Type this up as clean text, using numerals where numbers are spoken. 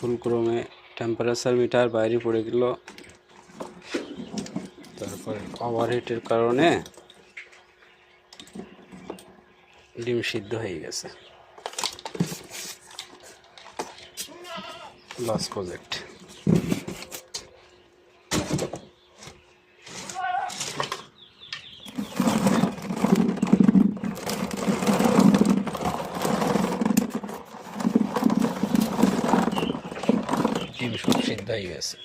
ভুলক্রমে temperature metre বাইরে পড়ে গেল, তারপরে ওভারহিটের কারণে ডিম সিদ্ধ হয়ে গেছে। Loss project. ডিম সব সিদ্ধ হয়ে গেছে।